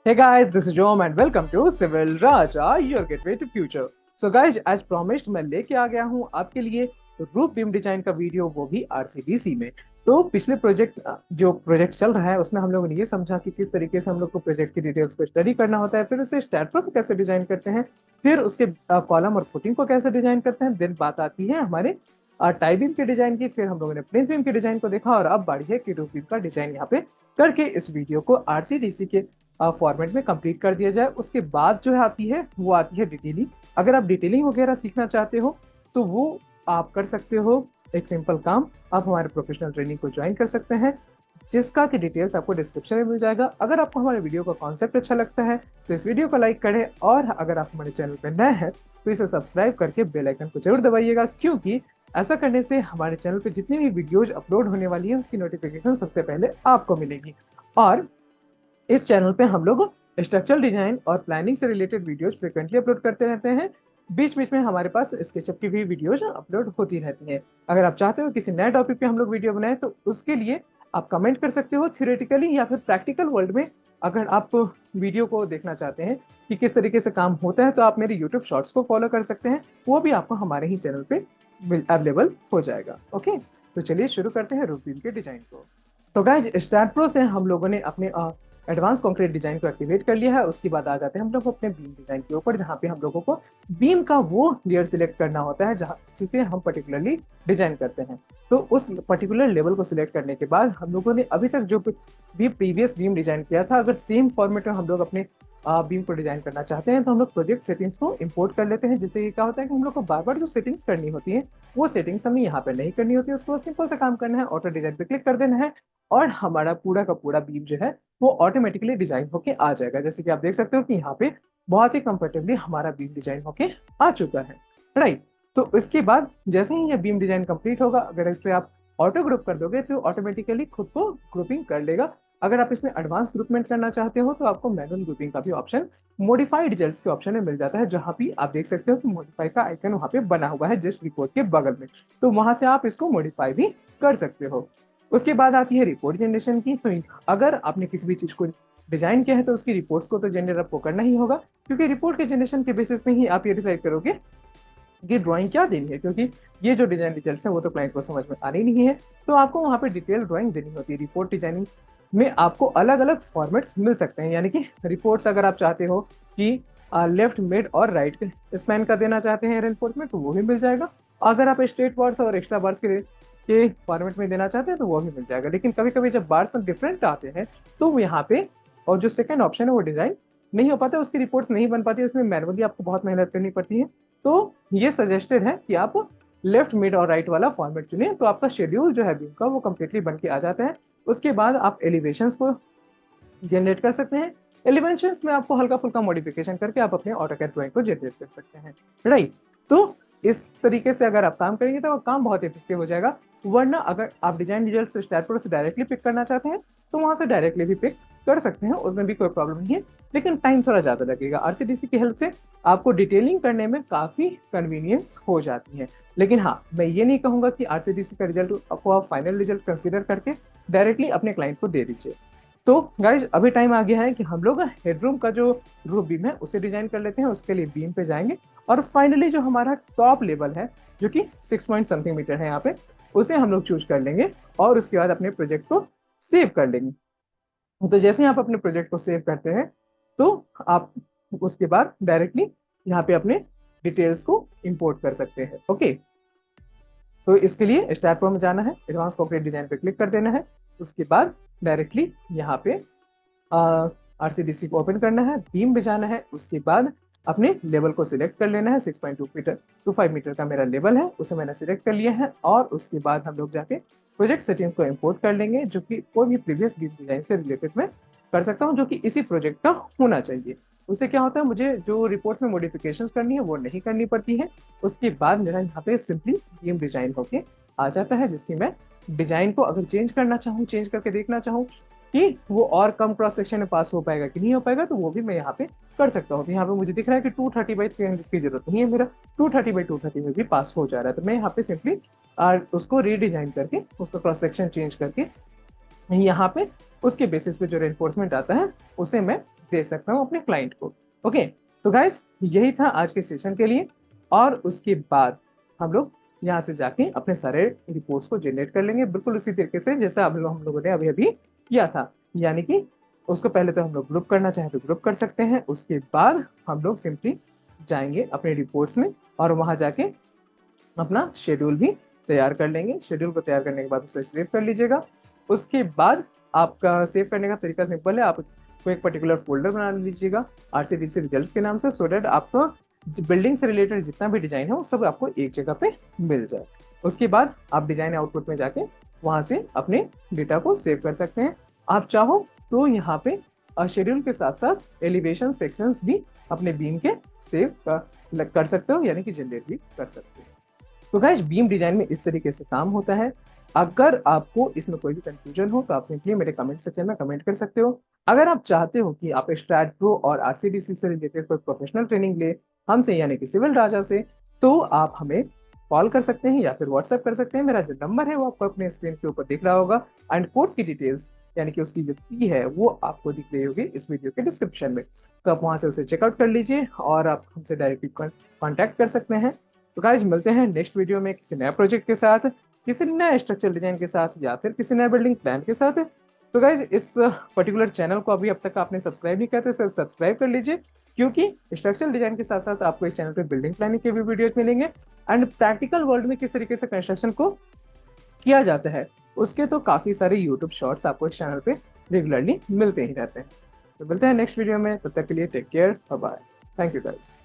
Hey guys, this is Jom and welcome to Civil Raja, your gateway to future. So guys, as promised मैं लेके आ गया हूँ आपके लिए रूफ बीम डिजाइन का वीडियो, वो भी आरसीडीसी में। तो पिछले प्रोजेक्ट जो प्रोजेक्ट चल रहा है उसमें हम लोगों ने ये समझा कि किस तरीके से हम लोग को प्रोजेक्ट की डिटेल्स को स्टडी करना होता है, फिर उसे स्टैटप्रो पे कैसे डिजाइन करते हैं, फिर उसके कॉलम और फुटिंग को कैसे डिजाइन करते हैं। देन बात आती है हमारे टाई बीम के डिजाइन की, फिर हम लोगों ने प्लेन बीम के डिजाइन को देखा और अब बारी है कि रूफ बीम का डिजाइन यहाँ पे करके इस वीडियो को आरसीडीसी के फॉर्मेट में कंप्लीट कर दिया जाए। उसके बाद जो है आती है वो आती है डिटेलिंग। अगर आप डिटेलिंग वगैरह सीखना चाहते हो तो वो आप कर सकते हो। एक सिंपल काम, आप हमारे प्रोफेशनल ट्रेनिंग को ज्वाइन कर सकते हैं, जिसका की डिटेल्स आपको डिस्क्रिप्शन में मिल जाएगा। अगर आपको हमारे वीडियो का कॉन्सेप्ट अच्छा लगता है तो इस वीडियो को लाइक करें, और अगर आप हमारे चैनल पर नए हैं तो इसे सब्सक्राइब करके बेल आइकन को जरूर दबाइएगा, क्योंकि ऐसा करने से हमारे चैनल पर जितनी भी वीडियोज अपलोड होने वाली है उसकी नोटिफिकेशन सबसे पहले आपको मिलेगी। और इस चैनल पे हम लोग स्ट्रक्चरल डिजाइन और प्लानिंग से रिलेटेड वीडियोज फ्रिक्वेंटली अपलोड करते रहते हैं। बीच बीच में हमारे पास स्केचअप की भी वीडियोज अपलोड होती रहती हैं। अगर आप चाहते हो किसी नए टॉपिक पे हम लोग वीडियो बनाए तो उसके लिए आप कमेंट कर सकते हो, थ्योरेटिकली या फिर प्रैक्टिकल वर्ल्ड में। अगर आप वीडियो को देखना चाहते हैं कि किस तरीके से काम होता है तो आप मेरे यूट्यूब शॉर्ट्स को फॉलो कर सकते हैं, वो भी आपको हमारे ही चैनल पे अवेलेबल हो जाएगा। ओके, तो चलिए शुरू करते हैं रूफ बीम के डिजाइन को। तो गाइज स्टैट प्रो से हम लोगों ने अपने एडवांस कंक्रीट डिजाइन को एक्टिवेट कर लिया है। उसके बाद आ जाते हैं हम लोग अपने बीम डिजाइन के ऊपर, जहाँ पे हम लोगों को बीम का वो लेयर सिलेक्ट करना होता है जहाँ जिसे हम पर्टिकुलरली डिजाइन करते हैं। तो उस पर्टिकुलर लेवल को सिलेक्ट करने के बाद हम लोगों ने अभी तक जो भी प्रीवियस बीम डिजाइन किया था, अगर सेम फॉर्मेट में हम लोग अपने बीम को डिजाइन करना चाहते हैं तो हम लोग प्रोजेक्ट सेटिंग्स को इंपोर्ट कर लेते हैं, जिससे ये क्या होता है कि हम लोग को बार बार जो सेटिंग्स करनी होती है वो सेटिंग्स हमें यहाँ पे नहीं करनी होती है। उसको सिंपल सा काम करना है, ऑटो डिजाइन पे क्लिक कर देना है और हमारा पूरा का पूरा बीम जो है वो ऑटोमेटिकली डिजाइन होके आ जाएगा। जैसे कि आप देख सकते हो कि यहाँ पे बहुत ही कंफर्टेबली हमारा बीम डिजाइन होके आ चुका है, राइट। तो इसके बाद जैसे ही ये बीम डिजाइन कंप्लीट होगा, अगर इस पे आप ऑटो ग्रुप कर दोगे तो ऑटोमेटिकली खुद को ग्रुपिंग कर लेगा। अगर आप इसमें एडवांस ग्रुपमेंट करना चाहते हो तो आपको मैनुअल ग्रुपिंग का भी ऑप्शन मॉडिफाइड रिजल्ट्स के ऑप्शन में मिल जाता है, जहां भी आप देख सकते हो कि मॉडिफाई का आइकन वहां पे बना हुआ है जस्ट रिपोर्ट के बगल में। तो वहां से आप इसको मॉडिफाई भी कर सकते हो। उसके बाद आती है रिपोर्ट जनरेशन की। तो अगर आपने किसी भी चीज को डिजाइन किया है तो उसकी रिपोर्ट्स को तो जनरेट आपको करना ही होगा, क्योंकि रिपोर्ट के जनरेशन के बेसिस में ही आप ये डिसाइड करोगे कि ड्राइंग क्या देनी है, क्योंकि ये जो डिजाइन रिजल्ट्स है वो तो क्लाइंट को समझ में आनी नहीं है। तो आपको वहाँ पे डिटेल ड्राइंग देनी होती है। रिपोर्ट डिजाइनिंग में आपको अलग अलग फॉर्मेट्स मिल सकते हैं, यानी कि रिपोर्ट्स अगर आप चाहते हो कि लेफ्ट मिड और राइट स्पैन का देना चाहते हैं रेनफोर्समेंट तो वो भी मिल जाएगा। अगर आप स्ट्रेट बार्स और एक्स्ट्रा बार्स के फॉर्मेट में देना चाहते हैं तो वो भी मिल जाएगा। लेकिन कभी कभी जब बार्स डिफरेंट आते हैं तो यहाँ पे और जो सेकंड ऑप्शन है वो डिजाइन नहीं हो पाता, उसकी रिपोर्ट्स नहीं बन पाती, उसमें मैनुअली आपको बहुत मेहनत करनी पड़ती है। तो ये सजेस्टेड है कि आप लेफ्ट मिड और राइट वाला फॉर्मेट चुने, तो आपका शेड्यूल जो है बीम का वो कंप्लीटली बन के आ जाता है। उसके बाद आप एलिवेशंस को जनरेट कर सकते हैं। एलिवेशंस में आपको हल्का फुल्का मॉडिफिकेशन करके आप अपने ऑटोकैड ड्राइंग को जनरेट कर सकते हैं, राइट। तो इस तरीके से अगर आप काम करेंगे तो काम बहुत इफेक्टिव हो जाएगा। वरना अगर आप डिजाइन रिजल्ट स्टैट प्रो से डायरेक्टली पिक करना चाहते हैं तो वहां से डायरेक्टली भी पिक कर सकते हैं, उसमें भी कोई प्रॉब्लम नहीं है। लेकिन टाइम थोड़ा ज्यादा लगेगा। आरसीडीसी की हेल्प से आपको डिटेलिंग करने में काफी कन्वीनियंस हो जाती है। लेकिन हाँ, मैं ये नहीं कहूंगा कि आरसीडीसी का रिजल्ट आपको आप फाइनल रिजल्ट कंसीडर करके डायरेक्टली अपने क्लाइंट को दे दीजिए। तो गाइज अभी टाइम आ गया है कि हम लोग हेडरूम का जो रूफ बीम है उसे डिजाइन कर लेते हैं। उसके लिए बीम पे जाएंगे और फाइनली जो हमारा टॉप लेवल है जो कि 6 पॉइंट समथिंग मीटर है यहाँ पे, उसे हम लोग चूज कर लेंगे और उसके बाद अपने प्रोजेक्ट को सेव कर लेंगे। तो जैसे ही आप अपने प्रोजेक्ट को सेव करते हैं तो आप उसके बाद डायरेक्टली यहाँ पे अपने डिटेल्स को इंपोर्ट कर सकते हैं। ओके, तो इसके लिए स्टैट प्रो में जाना है, एडवांस कंक्रीट डिजाइन पे क्लिक कर देना है। उसके बाद डायरेक्टली यहाँ पे आरसीडीसी को ओपन करना है, बीम पे जाना है। उसके बाद अपने लेवल को सिलेक्ट कर लेना है। 6.25 मीटर का मेरा लेवल है, उसे मैंने सिलेक्ट कर लिया है। और उसके बाद हम लोग जाके प्रोजेक्ट सेटिंग को इंपोर्ट कर लेंगे, जो कि कोई भी प्रीवियस बीम डिजाइन से रिलेटेड मैं कर सकता हूँ, जो कि इसी प्रोजेक्ट का होना चाहिए। उससे क्या होता है, मुझे जो रिपोर्ट्स में मॉडिफिकेशंस करनी है वो नहीं करनी पड़ती है। उसके बाद मेरा यहाँ पे सिंपली बीम डिजाइन होके आ जाता है, जिसकी मैं डिजाइन को अगर चेंज करना चाहूँ, चेंज करके देखना चाहूँ कि वो और कम क्रॉस सेक्शन में पास हो पाएगा कि नहीं हो पाएगा, तो वो भी मैं यहाँ पे कर सकता हूँ। यहाँ पे मुझे दिख रहा है कि 230/300 की जरूरत नहीं है, मेरा 230/230 में भी पास हो जा रहा है। तो मैं यहाँ पे सिंपली उसको रीडिजाइन करके उसका क्रॉस सेक्शन चेंज करके यहाँ पे उसके बेसिस पे जो रेनफोर्समेंट आता है उसे मैं दे सकता हूँ अपने क्लाइंट को। ओके, तो गाइज यही था आज के सेशन के लिए, और उसके बाद हम लोग यहाँ से जाके अपने सारे रिपोर्ट्स को जनरेट कर लेंगे बिल्कुल उसी तरीके से जैसा हम लोगों ने अभी अभी किया था। यानी कि उसको पहले तो हम लोग ग्रुप करना चाहे तो ग्रुप कर सकते हैं, उसके बाद हम लोग सिंपली जाएंगे अपने रिपोर्ट्स में और वहां जाके अपना शेड्यूल भी तैयार कर लेंगे। शेड्यूल को तैयार करने के बाद उसे सेव कर लीजिएगा। उसके बाद आपका सेव करने का तरीका सिंपल है, आप को एक पर्टिकुलर फोल्डर बना लीजिएगा आरसीडीसी रिजल्ट्स के नाम से, सो दैट आपका बिल्डिंग से रिलेटेड जितना भी डिजाइन है वो सब आपको एक जगह पे मिल जाए। उसके बाद आप डिजाइन आउटपुट में जाके वहां से अपने डेटा को सेव कर सकते हैं। आप चाहो तो यहाँ पे शेड्यूल के साथ साथ एलिवेशन सेक्शंस भी अपने बीम के सेव कर सकते हो, यानी कि जनरेट भी कर सकते हो। तो गाइस बीम डिजाइन में इस तरीके से काम होता है। अगर आपको इसमें कोई भी कंफ्यूजन हो तो आप सिंपली मेरे कमेंट सेक्शन में कमेंट कर सकते हो। अगर आप चाहते हो कि आप स्ट्रैट प्रो और आरसीडीसी से रिलेटेड कोई प्रोफेशनल ट्रेनिंग ले हमसे यानी कि सिविल राजा से, तो आप हमें कॉल कर सकते हैं या फिर व्हाट्सएप कर सकते हैं। मेरा जो नंबर है वो आपको अपने स्क्रीन के ऊपर दिख रहा होगा, एंड कोर्स की डिटेल्स यानी कि उसकी जो फी है वो आपको दिख रही होगी इस वीडियो के डिस्क्रिप्शन में। तो आप वहां से उसे चेकआउट कर लीजिए और आप हमसे डायरेक्टली कॉन्टैक्ट कर सकते हैं। तो गाइज मिलते हैं नेक्स्ट वीडियो में किसी नए प्रोजेक्ट के साथ, किसी नए स्ट्रक्चर डिजाइन के साथ या फिर किसी नए बिल्डिंग प्लान के साथ। तो गाइज इस पर्टिकुलर चैनल को अभी अब तक आपने सब्सक्राइब नहीं किया तो सब्सक्राइब कर लीजिए, क्योंकि स्ट्रक्चरल डिजाइन के साथ साथ आपको इस चैनल पे बिल्डिंग प्लानिंग के भी वीडियोज मिलेंगे, एंड प्रैक्टिकल वर्ल्ड में किस तरीके से कंस्ट्रक्शन को किया जाता है उसके तो काफी सारे यूट्यूब शॉर्ट्स आपको इस चैनल पे रेगुलरली मिलते ही रहते हैं। तो मिलते हैं नेक्स्ट वीडियो में, तब तक के लिए take care, bye bye, thank you guys.